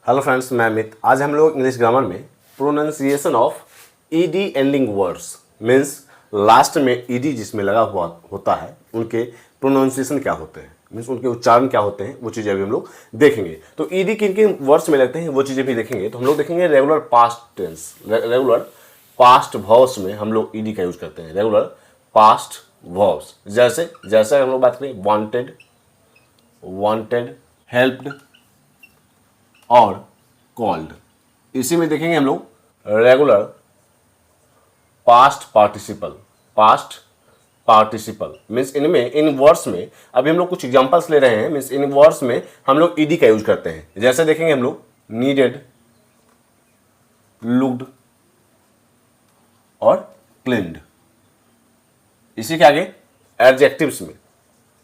Hello friends, मैं अमित। आज हम लोग इंग्लिश ग्रामर में pronunciation of ED ending words means last में ईडी जिसमें लगा हुआ होता है उनके प्रोनाउंसिएशन क्या होते हैं, मीन्स उनके उच्चारण क्या होते हैं, वो चीज़ें अभी हम लोग देखेंगे। तो ईडी किन किन वर्ड्स में लगते हैं वो चीज़ें भी देखेंगे। तो हम लोग देखेंगे regular past tense, regular past verbs में हम लोग ईडी का यूज करते हैं। रेगुलर पास्ट वर्ब्स जैसे हम लोग बात करें वांटेड, वांटेड, हेल्प्ड और कॉल्ड। इसी में देखेंगे हम लोग regular past participle, past participle means इनमें इन वर्ड्स में अभी हम लोग कुछ एग्जांपल्स ले रहे हैं। मीन्स इन वर्ड्स में हम लोग ईडी का यूज करते हैं। जैसे देखेंगे हम लोग नीडेड, लुक्ड और क्लीन्ड। इसी के आगे एडजेक्टिव्स में,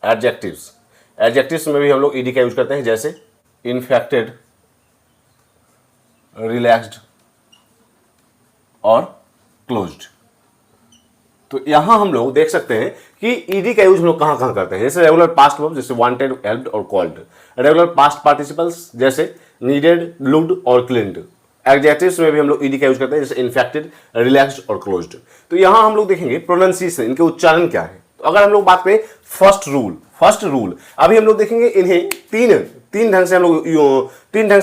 एडजेक्टिव्स में भी हम लोग ईडी का यूज करते हैं। जैसे इन्फेक्टेड, रिलैक्स्ड और क्लोज्ड। तो यहां हम लोग देख सकते हैं कि ईडी का यूज हम लोग कहां करते हैं। जैसे रेगुलर पास्ट वर्ब जैसे वांटेड, हेल्प्ड और कॉल्ड। रेगुलर पास्ट पार्टिसिपल्स जैसे नीडेड, लुक्ड और क्लीन्ड। एडजेक्टिव्स में भी हम लोग ईडी का यूज करते हैं जैसे इन्फेक्टेड, रिलैक्स्ड और क्लोज्ड। तो यहां हम लोग देखेंगे प्रोनाउंसिएशन, इनके उच्चारण क्या है। तो अगर हम लोग बात करें फर्स्ट रूल अभी हम लोग देखेंगे इन्हें तीन ढंग से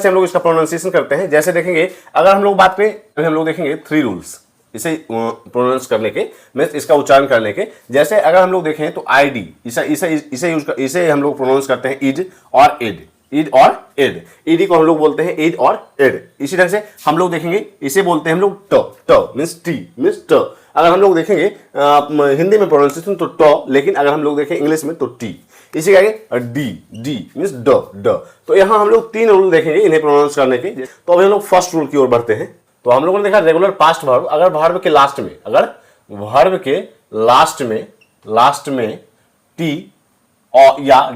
हम लोग इसका प्रोनाउंसिएशन करते हैं। जैसे देखेंगे अगर हम लोग बात करें, अभी हम लोग देखेंगे 3 रूल्स इसे प्रोनाउंस करने के, मीन्स इसका उच्चारण करने के। जैसे अगर हम लोग देखें तो आईडी इसे हम लोग प्रोनाउंस करते हैं इड और एड, ईड और एड। ईडी को हम लोग बोलते हैं ईड और एड। इसी ढंग से हम लोग देखेंगे इसे बोलते हैं हम लोग ट मीन्स टी मीन्स ट। अगर हम लोग देखेंगे हिंदी में प्रोनाउंसिएशन तो ट, लेकिन अगर हम लोग देखें इंग्लिश में तो टी। इसी के आगे डी मीन्स ड। तो यहाँ हम लोग 3 रूल देखेंगे इन्हें प्रोनाउंस करने के। तो अभी हम लोग फर्स्ट रूल की ओर बढ़ते हैं। तो हम लोगों ने देखा रेगुलर पास्ट वर्ब, अगर वर्ब के लास्ट में टी या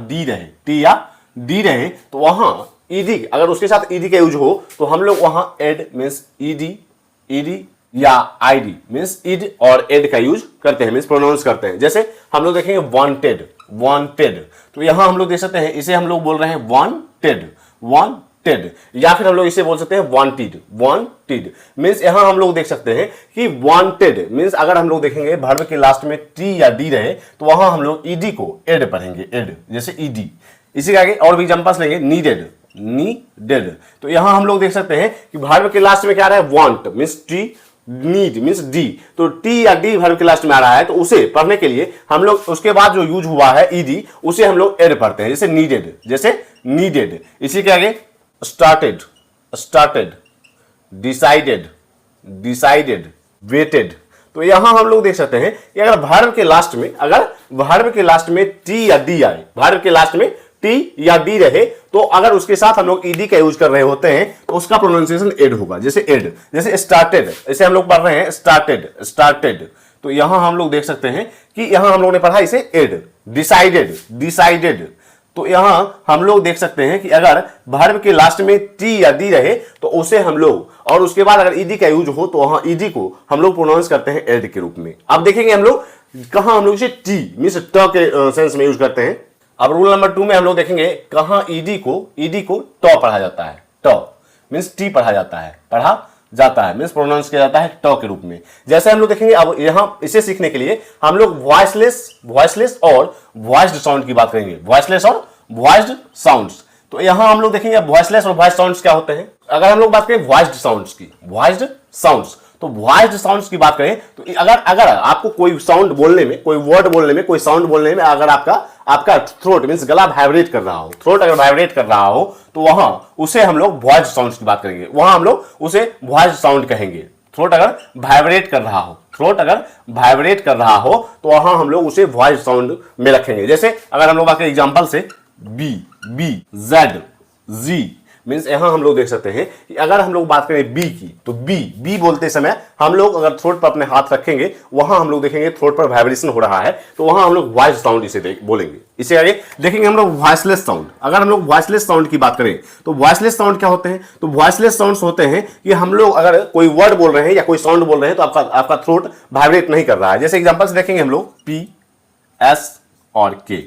डी रहे तो वहां ईडी, अगर उसके साथ ईडी का यूज हो तो हम लोग वहां एड मीन्स ईडी या आईडी मीन्स ईड और एड का यूज करते हैं, मीन्स प्रोनाउंस करते हैं। जैसे हम लोग देखेंगे वांटेड, तो यहां हम लोग देख सकते हैं इसे हम लोग बोल रहे हैं वांटेड, या फिर हम लोग इसे बोल सकते हैं वांटेड मीन्स यहां हम लोग देख सकते हैं कि वांटेड मीन्स अगर हम लोग देखेंगे वर्ब के लास्ट में टी या डी रहे तो वहां हम लोग ईडी को एड पढ़ेंगे, एड जैसे ईडी। इसी के आगे और भी एग्जांपल्स लेंगे नीडेड। तो यहां हम लोग देख सकते हैं कि वर्ब के लास्ट में क्या आ रहा है want means T, need means D. तो टी या डी वर्ब के लास्ट में आ रहा है तो उसे पढ़ने के लिए हम लोग उसके बाद जो यूज हुआ है ईडी उसे हम लोग एड पढ़ते हैं, जैसे नीडेड। इसी के आगे स्टार्टेड, डिसाइडेड, वेटेड। तो यहां हम लोग देख सकते हैं कि अगर वर्ब के लास्ट में टी या डी आए, वर्ब के लास्ट में टी या डी रहे तो अगर उसके साथ हम लोग ईडी का यूज कर रहे होते हैं तो उसका प्रोनाउंसिएशन एड होगा, जैसे स्टार्टेड। इसे हम लोग पढ़ रहे हैं स्टार्टेड। तो यहां हम लोग देख सकते हैं कि यहां हम लोग ने पढ़ा इसे एड। डिसाइडेड। तो यहां हम लोग देख सकते हैं कि अगर वर्ब के लास्ट में टी या डी रहे तो उसे हम लोग, और उसके बाद अगर ईडी का यूज हो तो वहां ईडी को हम लोग प्रोनाउंस करते हैं एड के रूप में। अब देखेंगे हम लोग कहां हम लोग इसे टी मीन्स ट के सेंस में यूज करते हैं। अब रूल नंबर 2 में हम लोग देखेंगे कहां ईडी को ट पढ़ा जाता है, ट मीन्स टी पढ़ा जाता है मीन्स प्रोनाउंस किया जाता है ट के रूप में। जैसे हम लोग देखेंगे अब यहां इसे सीखने के लिए हम लोग वॉइसलेस और वॉइस्ड साउंड की बात करेंगे, वॉइसलेस और वॉइस्ड साउंड्स। तो यहां हम लोग देखेंगे वॉइसलेस और वॉइस्ड साउंड्स क्या होते हैं। अगर हम लोग बात करें वॉइस्ड साउंड्स की, तो वॉइस्ड साउंड्स की बात करें तो अगर आपको कोई साउंड बोलने में, कोई वर्ड बोलने में, कोई साउंड बोलने में अगर आपका थ्रोट मींस गला वाइब्रेट कर रहा हो, थ्रोट अगर वाइब्रेट कर रहा हो तो वहां उसे हम लोग वॉइस्ड साउंड्स की बात करेंगे, वहां हम लोग उसे वॉइस्ड साउंड कहेंगे। थ्रोट अगर वाइब्रेट कर रहा हो तो वहां हम लोग उसे वॉइस्ड साउंड में रखेंगे। जैसे अगर हम लोग बात करें एग्जांपल से बी, जेड, जी मीन्स यहां हम लोग देख सकते हैं कि अगर हम लोग बात करें बी की तो बी बोलते समय हम लोग अगर थ्रोट पर अपने हाथ रखेंगे वहां हम लोग देखेंगे थ्रोट पर वाइब्रेशन हो रहा है तो वहां हम लोग वॉइस साउंड इसे बोलेंगे। इसे आगे देखेंगे हम लोग वॉइसलेस साउंड। अगर हम लोग वॉइसलेस साउंड की बात करें तो वॉइसलेस साउंड क्या होते हैं। तो वॉइसलेस साउंड्स होते हैं कि हम लोग अगर कोई वर्ड बोल रहे हैं या कोई साउंड बोल रहे हैं तो आपका थ्रोट वाइब्रेट नहीं कर रहा है। जैसे एग्जांपल्स देखेंगे हम लोग पी, एस और के।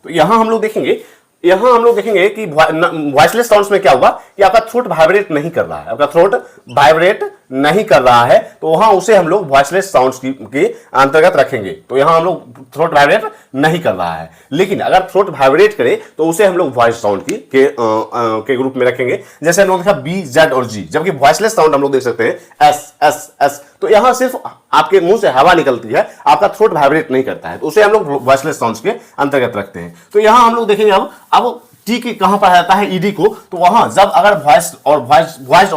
तो यहां हम लोग देखेंगे यहां हम लोग देखेंगे कि वॉइसलेस साउंड्स में क्या होगा कि आपका थ्रोट वाइब्रेट नहीं कर रहा है, आपका थ्रोट वाइब्रेट नहीं कर रहा है, तो वहां उसे हम लोग वॉइसलेस साउंड्स के अंतर्गत रखेंगे। तो यहां हम लोग थ्रोट वाइब्रेट नहीं कर रहा है। लेकिन अगर थ्रोट वाइब्रेट करे तो उसे हम लोग वॉइस साउंड के ग्रुप में रखेंगे। जैसे हम लोग देखा बी, जेड और जी, जबकि वॉइसलेस साउंड हम लोग देख सकते हैं एस एस एस। तो यहां सिर्फ आपके मुंह से हवा निकलती है, आपका थ्रोट वाइब्रेट नहीं करता है, तो उसे हम लोग वॉइसलेस साउंड्स के अंतर्गत रखते हैं। तो यहां हम लोग देखेंगे अब टी के कहां पर आता है ईडी को, तो वहां जब अगर वॉइस और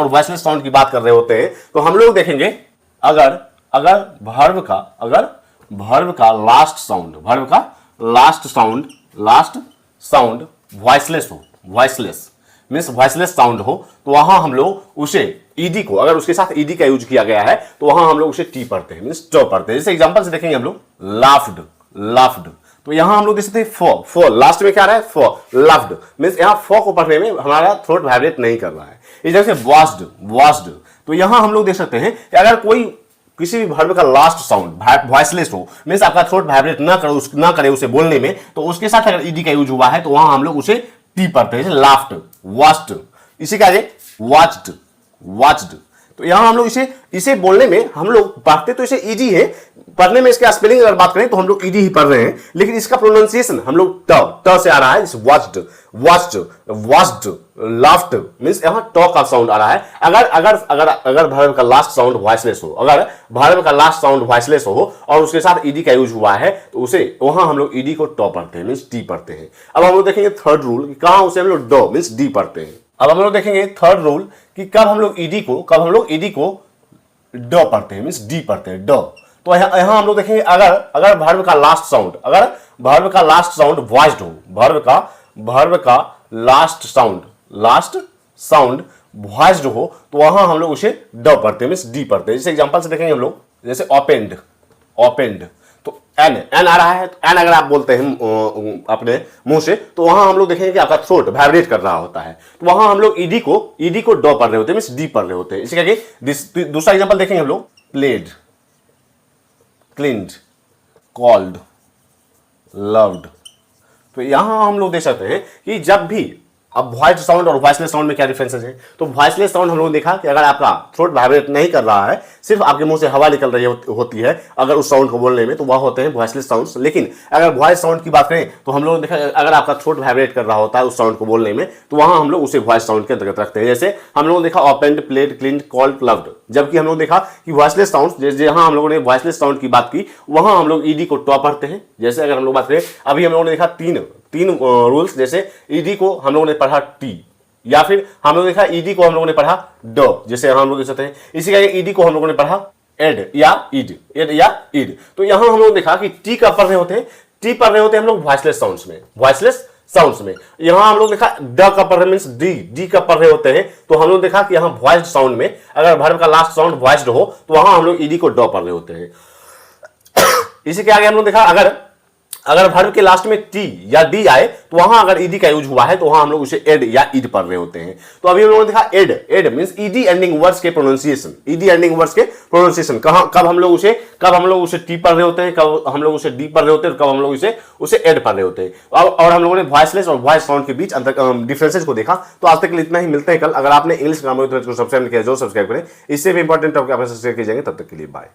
वॉइसलेस साउंड की बात कर रहे होते हैं तो हम लोग देखेंगे अगर वर्ब का लास्ट साउंड वॉइसलेस हो, वॉइसलेस मींस वॉइसलेस साउंड हो, तो वहां हम लोग उसे ईडी को, अगर उसके साथ ईडी का यूज किया गया है तो वहां हम लोग उसे टी पढ़ते हैं, मींस ट पढ़ते हैं। जैसे एग्जांपल से देखेंगे हम लोग लाफ्ड, तो यहां हम लोग देख सकते हैं फॉर लास्ट में क्या आ रहा है, फॉर लव्ड मींस यहां फॉर को पढ़ने में हमारा थ्रोट वाइब्रेट नहीं कर रहा है। इस जगह से वॉश्ड, तो यहां हम लोग देख सकते हैं कि अगर कोई किसी भी वर्ब का लास्ट साउंड वॉइसलेस हो, मींस आपका थ्रोट वाइब्रेट ना करे उसे बोलने में, तो उसके साथ अगर ईडी का यूज हुआ है तो वहां हम लोग उसे टी पढ़ते हैं। जैसे लाफ्ड, वॉच्ड, इसी का वॉच्ड। तो यहां हम लोग इसे बोलने में हम लोग पढ़ते तो इसे ईडी है, पढ़ने में इसके स्पेलिंग अगर बात करें तो हम लोग ईडी ही पढ़ रहे हैं, लेकिन इसका प्रोनाउंसिएशन हम लोग ट से आ रहा है। वॉच्ड, लाफ्ड मींस यहां ट का साउंड आ रहा है। अगर वर्ब का लास्ट साउंड वॉइसलेस हो, अगर वर्ब का लास्ट साउंड वॉइसलेस हो और उसके साथ ईडी का यूज हुआ है तो उसे वहां हम लोग ईडी को ट पढ़ते हैं, मींस टी पढ़ते हैं। अब हम लोग देखेंगे थर्ड रूल कि कहां उसे हम लोग ड मींस डी पढ़ते हैं। अब हम लोग देखेंगे थर्ड रूल कि कब हम लोग ईडी को ड पढ़ते हैं, मींस डी पढ़ते हैं, ड। तो यहां हम लोग देखेंगे अगर वर्ब का लास्ट साउंड वॉइस्ड हो, वर्ब का लास्ट साउंड वॉइस्ड हो, तो वहां हम लोग उसे ड पढ़ते हैं, मींस डी पढ़ते हैं। जैसे एग्जांपल से देखेंगे हम लोग, जैसे ओपेंड, तो एन आ रहा है, तो एन अगर आप बोलते हैं अपने मुंह से तो वहां हम लोग देखेंगे कि आपका थ्रोट वाइब्रेट कर रहा होता है, तो वहां हम लोग ईडी को ड पढ़ रहे होते हैं, मींस डी पढ़ रहे होते हैं। इसी करके दूसरा एग्जांपल देखेंगे हम लोग, प्लेड, क्लीन्ड, कॉल्ड, लव्ड। तो यहां हम लोग देख सकते हैं कि जब भी, अब वॉइस साउंड और वॉइसलेस साउंड में क्या डिफरेंसेस है, तो वॉइसलेस साउंड हम लोगों ने देखा कि अगर आपका थ्रोट वाइब्रेट नहीं कर रहा है, सिर्फ आपके मुंह से हवा निकल रही होती है अगर उस साउंड को बोलने में, तो वह होते हैं वॉइसलेस साउंड्स। लेकिन अगर वॉइस साउंड की बात करें तो हम लोगों ने देखा अगर आपका थ्रोट वाइब्रेट कर रहा होता है उस साउंड को बोलने में, तो वहां हम लोग उसे वॉइस साउंड के अंतर्गत रखते हैं। जैसे हम लोगों ने देखा opened, played, cleaned, called, loved. जबकि हम लोग देखा कि वॉइसलेस साउंड, जहां हम लोगों ने वॉइसलेस साउंड की बात की वहां हम लोग ईडी को ट पढ़ते हैं। जैसे अगर हम लोग बात करें, अभी हम लोगों ने देखा तीन रूल्स, जैसे ईडी को हम लोगों ने पढ़ा टी, या फिर हम लोग देखा ईडी को हम लोगों ने पढ़ा ड, जैसे हम लोग देख सकते हैं। इसी का ईडी को हम लोगों ने पढ़ा एड या ईड। तो यहां हम लोग देखा कि टी का पढ़ रहे होते हैं हम लोग वॉइसलेस साउंड्स में। यहां हम लोग देखा ड का पढ़ रहे मींस डी का पढ़ रहे होते हैं, तो हम लोग देखा कि यहां वॉइस्ड साउंड में अगर वर्ब का लास्ट साउंड वॉइस्ड हो तो वहां हम लोग ईडी को ड पढ़ रहे होते हैं। इसी के आगे हम लोग देखा अगर वर्ब के लास्ट में टी या डी आए तो वहां अगर ईडी का यूज हुआ है तो वहां हम लोग उसे एड या ईड पढ़ रहे होते हैं। तो अभी हम लोगों ने देखा ed means ED ending words के प्रोनाउंसिएशन, कब हम लोग उसे टी पढ़ रहे होते हैं, कब हम लोग उसे डी पढ़ रहे होते हैं, और कब हम लोग उसे एड पढ़ रहे होते हैं। और हम लोगों ने वॉइसलेस और वॉइस साउंड के बीच डिफरेंसेस को देखा। तो आज तक के लिए इतना ही, मिलते हैं कल। अगर आपने इंग्लिश ग्रामर को सब्सक्राइब नहीं किया, जो सब्सक्राइब करें। इससे भी इंपॉर्टेंट टॉपिक आप सब्सक्राइब कीजिएंगे। तब तक के लिए बाय।